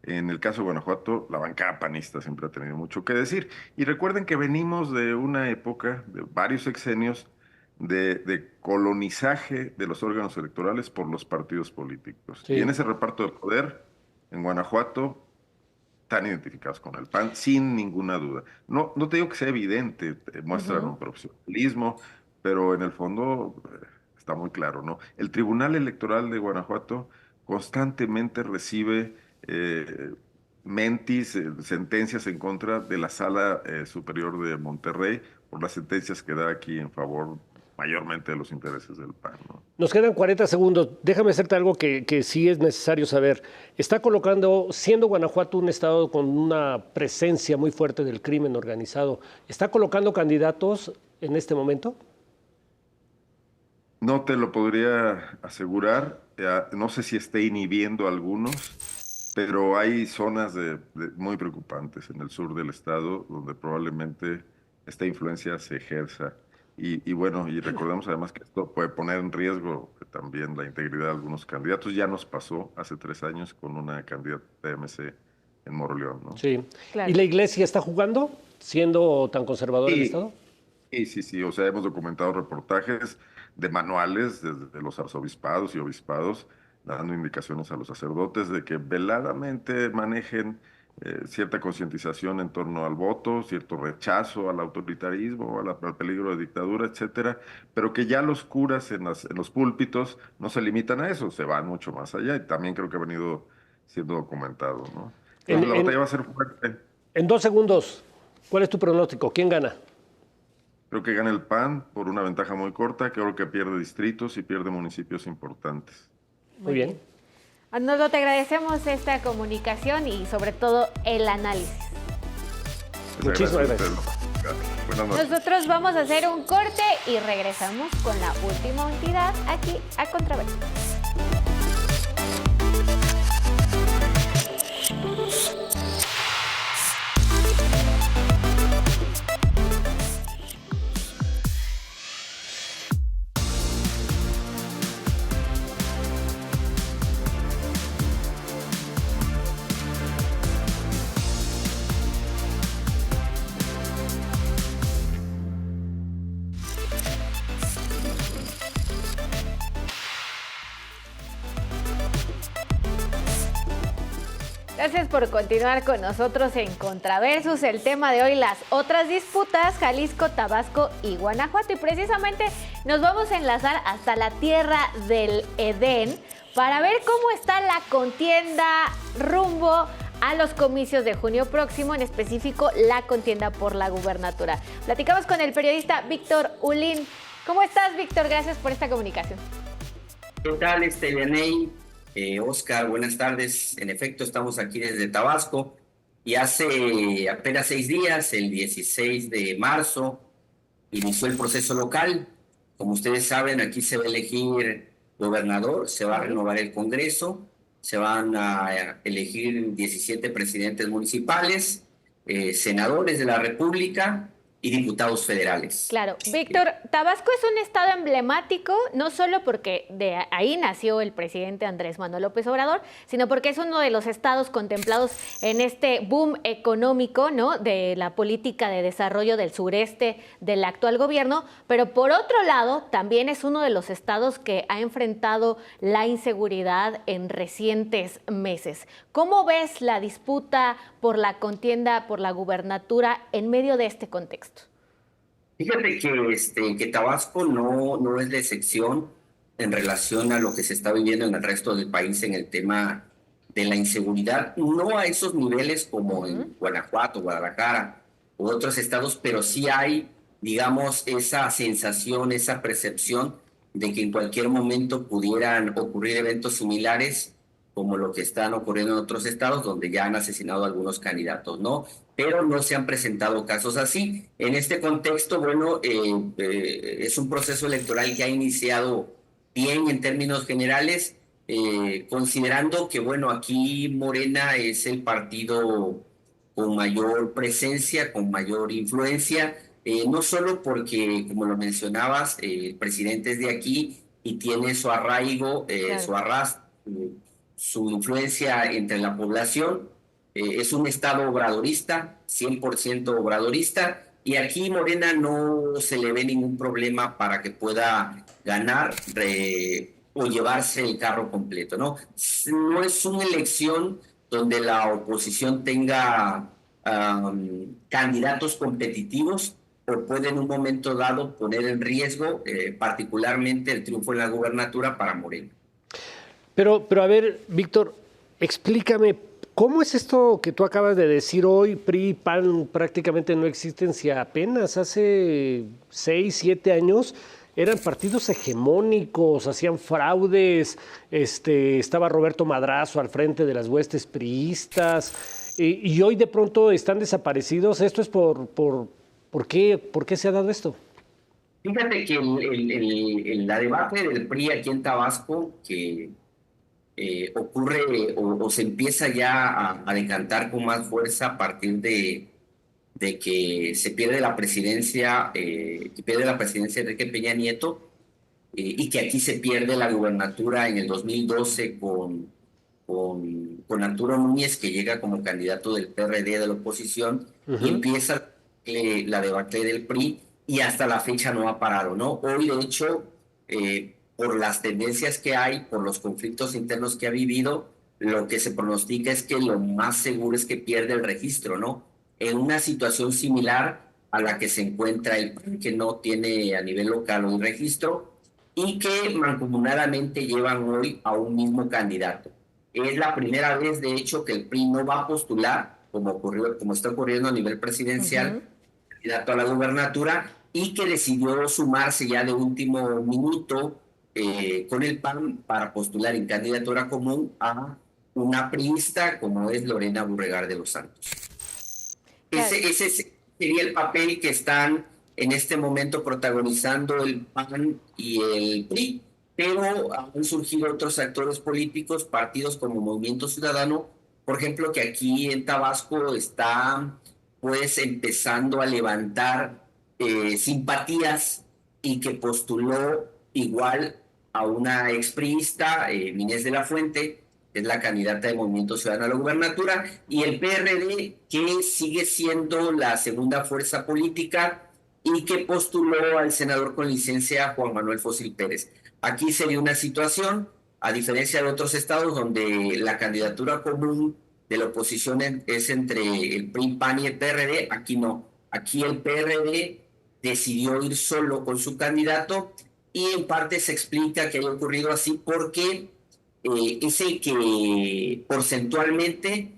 D: en el caso de Guanajuato, la bancada panista siempre ha tenido mucho que decir. Y recuerden que venimos de una época, de varios sexenios, de colonizaje de los órganos electorales por los partidos políticos. Y en
B: Sí.
D: ese reparto de poder, en Guanajuato, están identificados con el PAN, sin ninguna duda. No, no te digo que sea evidente, muestran
A: Ujú.
D: un profesionalismo, pero en el fondo está muy claro, ¿no? El Tribunal Electoral de Guanajuato constantemente recibe mentis, sentencias en contra de la Sala Superior de Monterrey por las sentencias que da aquí en favor mayormente de los intereses del PAN, ¿no?
B: Nos quedan 40 segundos. Déjame hacerte algo que sí es necesario saber. Está colocando, siendo Guanajuato un estado con una presencia muy fuerte del crimen organizado, ¿está colocando candidatos en este momento?
D: No te lo podría asegurar, no sé si esté inhibiendo a algunos, pero hay zonas muy preocupantes en el sur del estado donde probablemente esta influencia se ejerza. Y bueno, y recordemos además que esto puede poner en riesgo también la integridad de algunos candidatos. Ya nos pasó hace 3 años con una candidata de MC en Moroleón, ¿no?
B: Sí. ¿Y
A: Claro.
B: la iglesia está jugando, siendo tan conservador el
D: Y
B: estado?
D: Sí, sí, sí, o sea, hemos documentado reportajes de manuales desde los arzobispados y obispados, dando indicaciones a los sacerdotes de que veladamente manejen cierta concientización en torno al voto, cierto rechazo al autoritarismo, al peligro de dictadura, etcétera, pero que ya los curas en los púlpitos no se limitan a eso, se van mucho más allá y también creo que ha venido siendo documentado, ¿no?
B: En,
D: Entonces la batalla
B: en-
D: va a ser fuerte.
B: en 2 segundos, ¿cuál es tu pronóstico? ¿Quién gana?
D: Creo que gana el PAN por una ventaja muy corta, creo que pierde distritos y pierde municipios importantes.
B: Muy bien.
A: Arnoldo, te agradecemos esta comunicación y sobre todo el análisis.
D: Les
B: Muchísimas
D: agradezco a
B: gracias.
D: ustedes. Buenas noches.
A: Nosotros vamos a hacer un corte y regresamos con la última entidad aquí a Controversia. Gracias por continuar con nosotros en Contraversus. El tema de hoy, las otras disputas, Jalisco, Tabasco y Guanajuato. Y precisamente nos vamos a enlazar hasta la tierra del Edén para ver cómo está la contienda rumbo a los comicios de junio próximo, en específico la contienda por la gubernatura. Platicamos con el periodista Víctor Ulín. ¿Cómo estás, Víctor? Gracias por esta comunicación.
E: ¿Qué tal, Yaney? Oscar, buenas tardes. En efecto, estamos aquí desde Tabasco y hace apenas 6 días, el 16 de marzo, inició el proceso local. Como ustedes saben, aquí se va a elegir gobernador, se va a renovar el Congreso, se van a elegir 17 presidentes municipales, senadores de la República y diputados federales.
A: Claro. Víctor, Tabasco es un estado emblemático, no solo porque de ahí nació el presidente Andrés Manuel López Obrador, sino porque es uno de los estados contemplados en este boom económico, ¿no?, de la política de desarrollo del sureste del actual gobierno, pero por otro lado, también es uno de los estados que ha enfrentado la inseguridad en recientes meses. ¿Cómo ves la disputa por la contienda por la gubernatura en medio de este contexto?
E: Fíjate que Tabasco no es la excepción en relación a lo que se está viviendo en el resto del país en el tema de la inseguridad, no a esos niveles como en Guanajuato, Guadalajara u otros estados, pero sí hay, digamos, esa sensación, esa percepción de que en cualquier momento pudieran ocurrir eventos similares como lo que están ocurriendo en otros estados donde ya han asesinado a algunos candidatos, ¿no? Pero no se han presentado casos así. En este contexto, bueno, es un proceso electoral que ha iniciado bien en términos generales, considerando que, bueno, aquí Morena es el partido con mayor presencia, con mayor influencia, no solo porque, como lo mencionabas, el presidente es de aquí y tiene su arraigo,
A: Claro.
E: su arrastre, su influencia entre la población. Es un estado obradorista, 100% obradorista, y aquí Morena no se le ve ningún problema para que pueda ganar o llevarse el carro completo, ¿no? No es una elección donde la oposición tenga candidatos competitivos o puede en un momento dado poner en riesgo particularmente el triunfo en la gubernatura para Morena.
B: Pero a ver, Víctor, explícame, ¿cómo es esto que tú acabas de decir hoy? PRI y PAN prácticamente no existen, si apenas hace 6, 7 años eran partidos hegemónicos, hacían fraudes, estaba Roberto Madrazo al frente de las huestes priistas, y hoy de pronto están desaparecidos. ¿Esto es por qué se ha dado esto?
E: Fíjate que la debacle del PRI aquí en Tabasco, que ocurre o se empieza ya a decantar con más fuerza a partir de que se pierde la presidencia, Enrique Peña Nieto, y que aquí se pierde la gubernatura en el 2012 con Arturo Núñez, que llega como candidato del PRD de la oposición, y empieza la debacle del PRI, y hasta la fecha no ha parado, ¿no? Hoy, de hecho, por las tendencias que hay, por los conflictos internos que ha vivido, lo que se pronostica es que lo más seguro es que pierde el registro, ¿no? En una situación similar a la que se encuentra el PAN, que no tiene a nivel local un registro y que mancomunadamente llevan hoy a un mismo candidato. Es la primera vez, de hecho, que el PRI no va a postular, como está ocurriendo a nivel presidencial, candidato a la gubernatura, y que decidió sumarse ya de último minuto con el PAN para postular en candidatura común a una priista como es Lorena Burregar de los Santos.
A: Claro.
E: Ese sería el papel que están en este momento protagonizando el PAN y el PRI, pero han surgido otros actores políticos, partidos como Movimiento Ciudadano, por ejemplo, que aquí en Tabasco está pues empezando a levantar simpatías y que postuló igual a una expriista, Inés de la Fuente, que es la candidata de Movimiento Ciudadano a la gubernatura, y el PRD, que sigue siendo la segunda fuerza política y que postuló al senador con licencia Juan Manuel Fósil Pérez. Aquí sería una situación, a diferencia de otros estados donde la candidatura común de la oposición es entre el PRI, PAN y el PRD, aquí no. Aquí el PRD decidió ir solo con su candidato y en parte se explica que haya ocurrido así porque es el que porcentualmente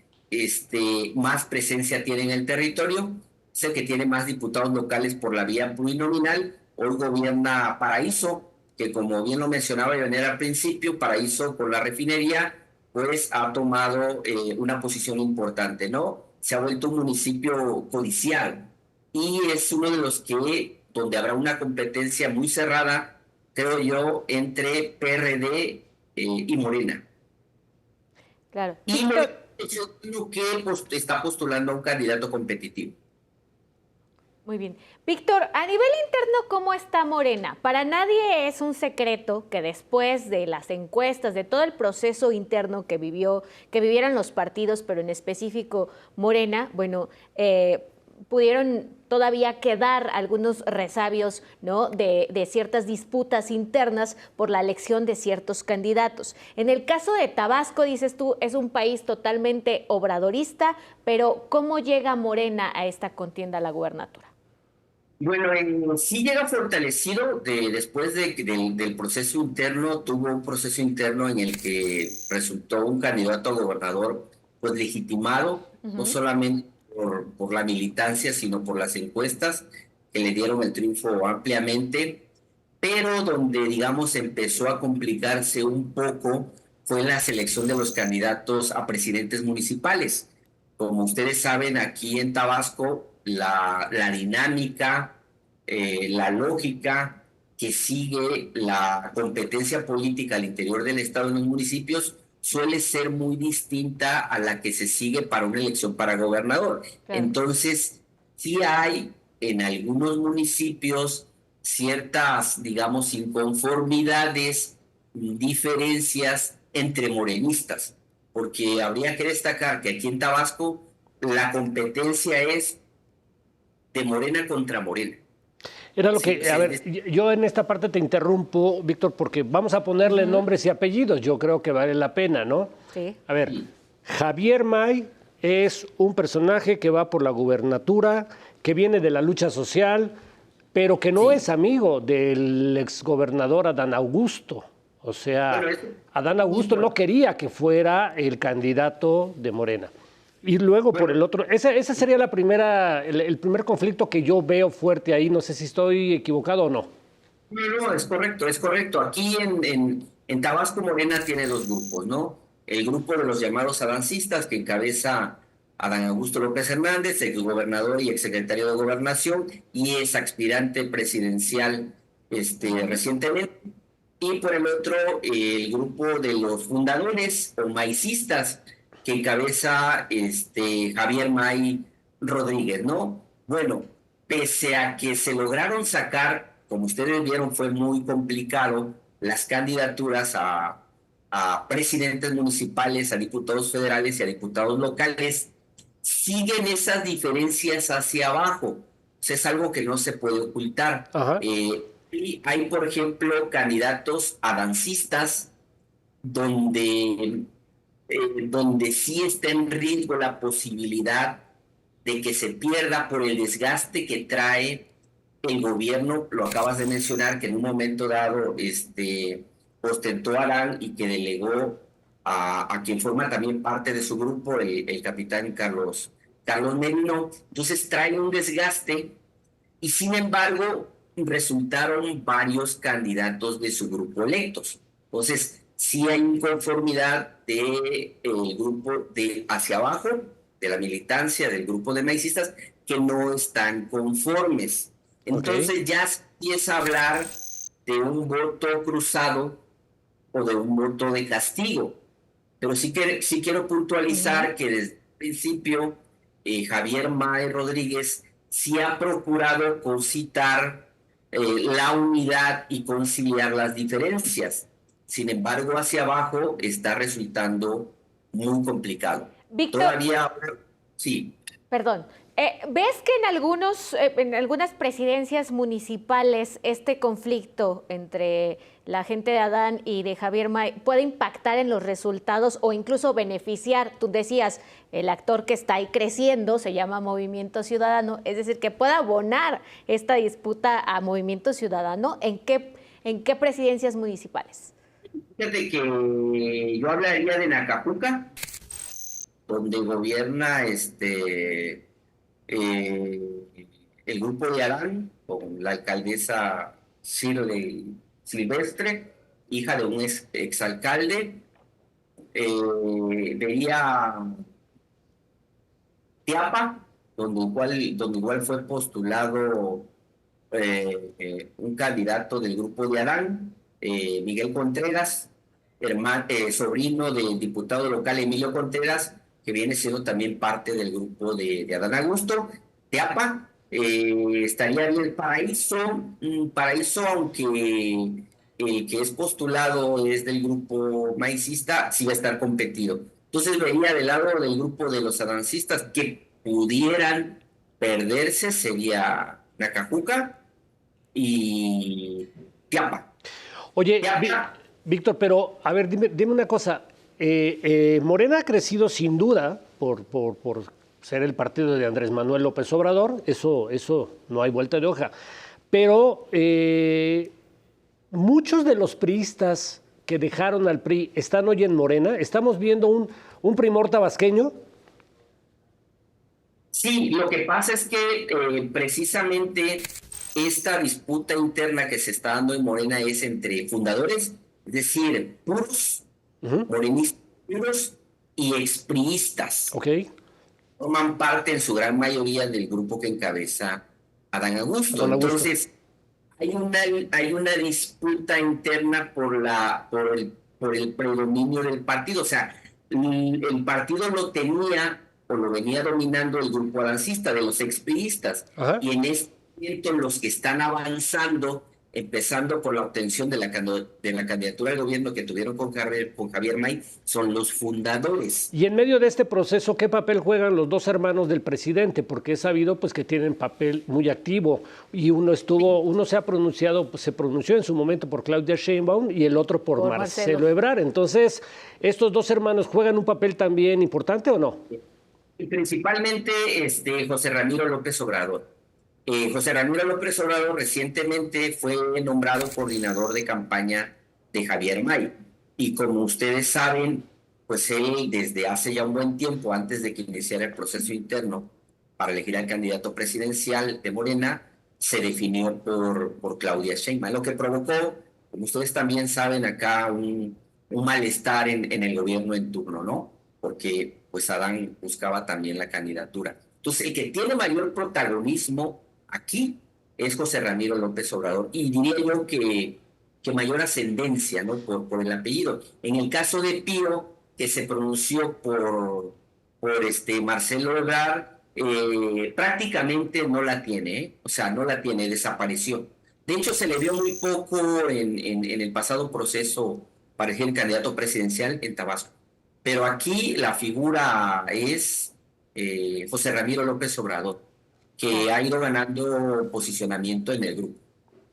E: más presencia tiene en el territorio, es el que tiene más diputados locales por la vía plurinominal. Hoy gobierna Paraíso, que como bien lo mencionaba Ivonne al principio, Paraíso con la refinería, pues ha tomado una posición importante, ¿no? Se ha vuelto un municipio codicial y es uno de los donde habrá una competencia muy cerrada, creo yo, entre PRD y Morena.
A: Claro.
E: Y yo creo que está postulando a un candidato competitivo.
A: Muy bien. Víctor, a nivel interno, ¿cómo está Morena? Para nadie es un secreto que después de las encuestas, de todo el proceso interno que vivieron los partidos, pero en específico Morena, bueno, pudieron todavía quedar algunos resabios, ¿no?, de ciertas disputas internas por la elección de ciertos candidatos. En el caso de Tabasco, dices tú, es un país totalmente obradorista, pero ¿cómo llega Morena a esta contienda a la gubernatura?
E: Bueno, sí llega fortalecido después del proceso interno. Tuvo un proceso interno en el que resultó un candidato a gobernador pues legitimado, no solamente por la militancia, sino por las encuestas que le dieron el triunfo ampliamente, pero donde, digamos, empezó a complicarse un poco fue en la selección de los candidatos a presidentes municipales. Como ustedes saben, aquí en Tabasco, la dinámica, la lógica que sigue la competencia política al interior del Estado en los municipios suele ser muy distinta a la que se sigue para una elección para gobernador.
A: Claro.
E: Entonces, sí hay en algunos municipios ciertas, digamos, inconformidades, diferencias entre morenistas, porque habría que destacar que aquí en Tabasco la competencia es de Morena contra Morena.
B: Era lo
E: Sí,
B: que, a ver, yo en esta parte te interrumpo, Víctor, porque vamos a ponerle nombres y apellidos, yo creo que vale la pena, ¿no?
A: Sí.
B: A ver, Javier May es un personaje que va por la gubernatura, que viene de la lucha social, pero que no es amigo del exgobernador Adán Augusto. O sea,
E: Bueno,
B: Adán Augusto no quería que fuera el candidato de Morena. Y luego por el otro, ese sería el primer conflicto que yo veo fuerte ahí. No sé si estoy equivocado o no.
E: No, es correcto, es correcto. Aquí en Tabasco Morena tiene dos grupos, ¿no? El grupo de los llamados adancistas, que encabeza Adán Augusto López Hernández, exgobernador y exsecretario de Gobernación, y es aspirante presidencial recientemente. Y por el otro, el grupo de los fundadores o maicistas, que encabeza Javier May Rodríguez, ¿no? Bueno, pese a que se lograron sacar, como ustedes vieron, fue muy complicado las candidaturas a presidentes municipales, a diputados federales y a diputados locales, siguen esas diferencias hacia abajo. O sea, es algo que no se puede ocultar. Y hay, por ejemplo, candidatos adancistas donde sí está en riesgo la posibilidad de que se pierda por el desgaste que trae el gobierno. Lo acabas de mencionar, que en un momento dado ostentó Adán y que delegó a quien forma también parte de su grupo, el capitán Carlos Merino. Entonces trae un desgaste y sin embargo resultaron varios candidatos de su grupo electos. Entonces, sí hay inconformidad del grupo de hacia abajo, de la militancia, del grupo de maicistas, que no están conformes. Entonces ya se empieza a hablar de un voto cruzado o de un voto de castigo. Pero sí quiero puntualizar que desde el principio Javier May Rodríguez sí ha procurado concitar la unidad y conciliar las diferencias. Sin embargo, hacia abajo está resultando muy complicado.
A: Víctor,
E: todavía, sí.
A: Perdón. ¿Ves que en algunas presidencias municipales este conflicto entre la gente de Adán y de Javier May puede impactar en los resultados o incluso beneficiar? Tú decías, el actor que está ahí creciendo se llama Movimiento Ciudadano, es decir, que pueda abonar esta disputa a Movimiento Ciudadano. ¿En qué presidencias municipales?
E: Fíjate que yo hablaría de Nacapuca, donde gobierna el grupo de Adán, con la alcaldesa Shirley Silvestre, hija de un exalcalde. Vería Teapa, donde igual fue postulado un candidato del grupo de Adán, Miguel Contreras, sobrino del diputado local Emilio Contreras, que viene siendo también parte del grupo de Adán Augusto. Teapa, estaría bien Paraíso, aunque el que es postulado es del grupo maicista, sí va a estar competido. Entonces vería del lado del grupo de los adancistas que pudieran perderse, sería Nacajuca y Tiapa.
B: Oye,
E: Tiapa,
B: Víctor, pero a ver, dime una cosa. Morena ha crecido sin duda por ser el partido de Andrés Manuel López Obrador, eso no hay vuelta de hoja. Pero muchos de los priistas que dejaron al PRI están hoy en Morena. Estamos viendo un primor tabasqueño.
E: sí, lo que pasa es que precisamente esta disputa interna que se está dando en Morena es entre fundadores, es decir, puros, morenistas puros y expriistas.
B: Ok.
E: Forman parte en su gran mayoría del grupo que encabeza Adán Augusto.
B: Adán Augusto.
E: Entonces, hay una disputa interna por el predominio del partido. O sea, el partido lo tenía o lo venía dominando el grupo adancista de los expriistas.
B: Ajá.
E: Y en este momento los que están avanzando, empezando por la obtención de la candidatura al gobierno que tuvieron con Javier May, son los fundadores.
B: Y en medio de este proceso, ¿qué papel juegan los dos hermanos del presidente? Porque es sabido pues que tienen papel muy activo y uno se ha pronunciado, pues, se pronunció en su momento por Claudia Sheinbaum y el otro por Marcelo Ebrard. Entonces, ¿estos dos hermanos juegan un papel también importante o no?
E: Y principalmente José Ramiro López Obrador. José Ramiro López Obrador recientemente fue nombrado coordinador de campaña de Javier May. Y como ustedes saben, pues él desde hace ya un buen tiempo, antes de que iniciara el proceso interno para elegir al candidato presidencial de Morena, se definió por Claudia Sheinbaum, lo que provocó, como ustedes también saben, acá un malestar en el gobierno en turno, ¿no? Porque pues Adán buscaba también la candidatura. Entonces, el que tiene mayor protagonismo aquí es José Ramiro López Obrador, y diría yo que mayor ascendencia, ¿no? Por el apellido. En el caso de Pío, que se pronunció por Marcelo Ebrard, prácticamente no la tiene, ¿eh? O sea, no la tiene, desapareció. De hecho, se le vio muy poco en el pasado proceso para elegir candidato presidencial en Tabasco. Pero aquí la figura es José Ramiro López Obrador, que ha ido ganando posicionamiento en el grupo.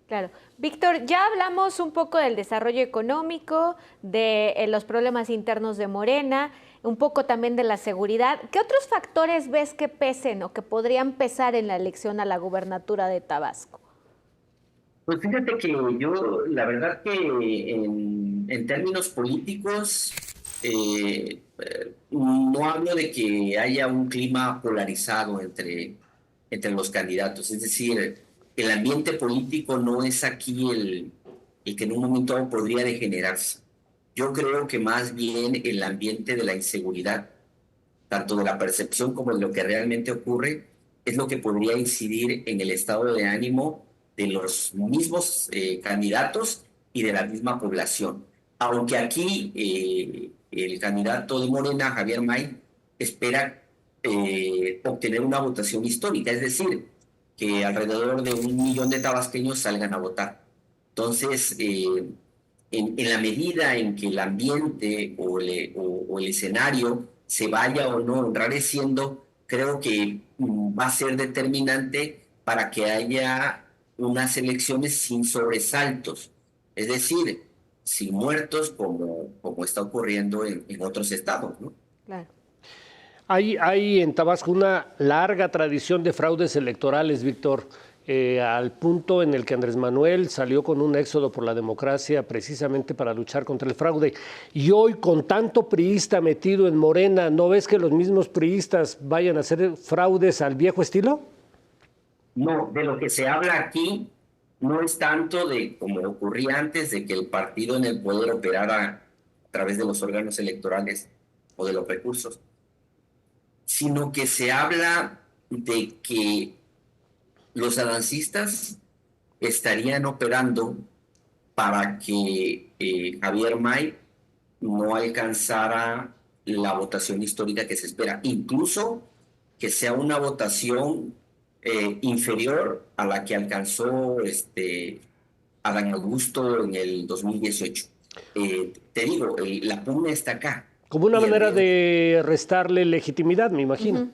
A: Claro. Víctor, ya hablamos un poco del desarrollo económico, de los problemas internos de Morena, un poco también de la seguridad. ¿Qué otros factores ves que pesen o que podrían pesar en la elección a la gubernatura de Tabasco?
E: Pues fíjate que yo, la verdad que en términos políticos, no hablo de que haya un clima polarizado entre los candidatos. Es decir, el ambiente político no es aquí el que en un momento dado podría degenerarse. Yo creo que más bien el ambiente de la inseguridad, tanto de la percepción como de lo que realmente ocurre, es lo que podría incidir en el estado de ánimo de los mismos candidatos y de la misma población. Aunque aquí el candidato de Morena, Javier May, espera obtener una votación histórica, es decir, que alrededor de 1 millón de tabasqueños salgan a votar. Entonces, en la medida en que el ambiente o el escenario se vaya o no enrareciendo, creo que va a ser determinante para que haya unas elecciones sin sobresaltos, es decir, sin muertos como está ocurriendo en otros estados, ¿no?
A: Claro.
B: Hay en Tabasco una larga tradición de fraudes electorales, Víctor, al punto en el que Andrés Manuel salió con un éxodo por la democracia precisamente para luchar contra el fraude. Y hoy, con tanto priista metido en Morena, ¿no ves que los mismos priistas vayan a hacer fraudes al viejo estilo?
E: No, de lo que se habla aquí no es tanto de como ocurría antes, de que el partido en el poder operara a través de los órganos electorales o de los recursos, sino que se habla de que los adancistas estarían operando para que Javier May no alcanzara la votación histórica que se espera, incluso que sea una votación inferior a la que alcanzó Adán Augusto en el 2018. Te digo, la pugna está acá.
B: Como una
E: Y el
B: manera
E: riesgo-
B: de restarle legitimidad, me imagino.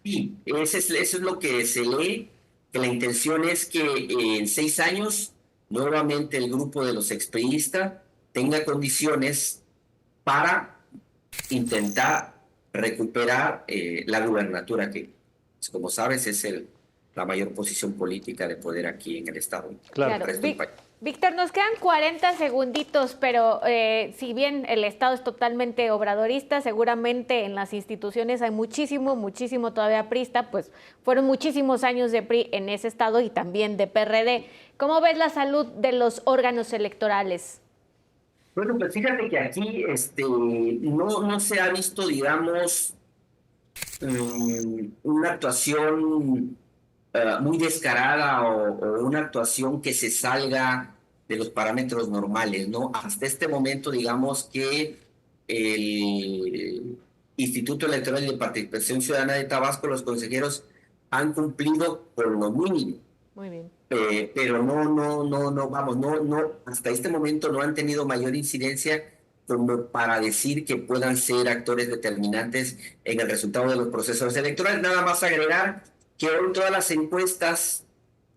E: Sí, eso es lo que se lee, que la intención es que en 6 años nuevamente el grupo de los expriistas tenga condiciones para intentar recuperar la gubernatura, que, pues, como sabes, es la mayor posición política de poder aquí en el Estado.
B: Claro.
E: El resto del país.
A: Víctor, nos quedan 40 segunditos, pero si bien el Estado es totalmente obradorista, seguramente en las instituciones hay muchísimo todavía priista, pues fueron muchísimos años de PRI en ese Estado y también de PRD. ¿Cómo ves la salud de los órganos electorales?
E: Bueno, pues fíjate que aquí no se ha visto, digamos, una actuación muy descarada o una actuación que se salga de los parámetros normales, ¿no? Hasta este momento, digamos que el Instituto Electoral y de Participación Ciudadana de Tabasco, los consejeros han cumplido con lo mínimo.
A: Muy bien.
E: Pero no, hasta este momento no han tenido mayor incidencia como para decir que puedan ser actores determinantes en el resultado de los procesos electorales. Nada más agregar que hoy todas las encuestas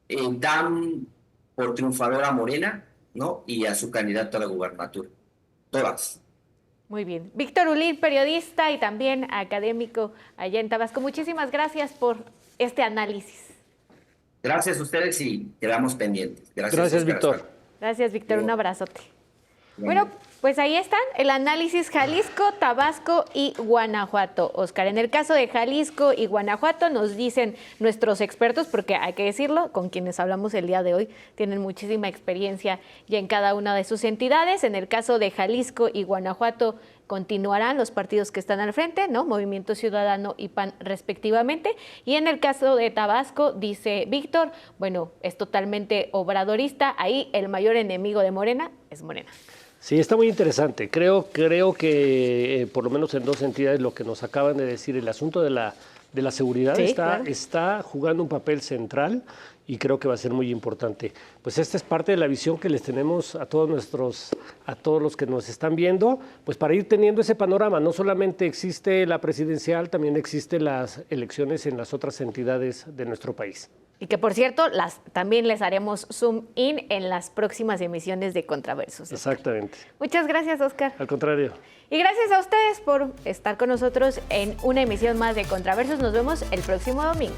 E: dan por triunfadora a Morena, ¿no? Y a su candidato a la gubernatura. Todas.
A: Muy bien. Víctor Ulir, periodista y también académico allá en Tabasco. Muchísimas gracias por este análisis.
E: Gracias a ustedes y quedamos pendientes.
B: Gracias,
E: Oscar.
B: Víctor.
A: Gracias, Víctor. Un abrazote. Bueno, pues ahí están el análisis Jalisco, Tabasco y Guanajuato. Oscar, en el caso de Jalisco y Guanajuato nos dicen nuestros expertos, porque hay que decirlo, con quienes hablamos el día de hoy, tienen muchísima experiencia ya en cada una de sus entidades. En el caso de Jalisco y Guanajuato continuarán los partidos que están al frente, ¿no? Movimiento Ciudadano y PAN respectivamente. Y en el caso de Tabasco, dice Víctor, bueno, es totalmente obradorista. Ahí el mayor enemigo de Morena es Morena.
B: Sí, está muy interesante. Creo que por lo menos en dos entidades lo que nos acaban de decir, el asunto de la seguridad
A: Sí,
B: está,
A: claro.
B: está jugando un papel central y creo que va a ser muy importante. Pues esta es parte de la visión que les tenemos a todos los que nos están viendo, pues para ir teniendo ese panorama. No solamente existe la presidencial, también existen las elecciones en las otras entidades de nuestro país.
A: Y que, por cierto, también les haremos zoom in en las próximas emisiones de Contraversos.
B: Exactamente.
A: Muchas gracias, Oscar.
B: Al contrario.
A: Y gracias a ustedes por estar con nosotros en una emisión más de Contraversos. Nos vemos el próximo domingo.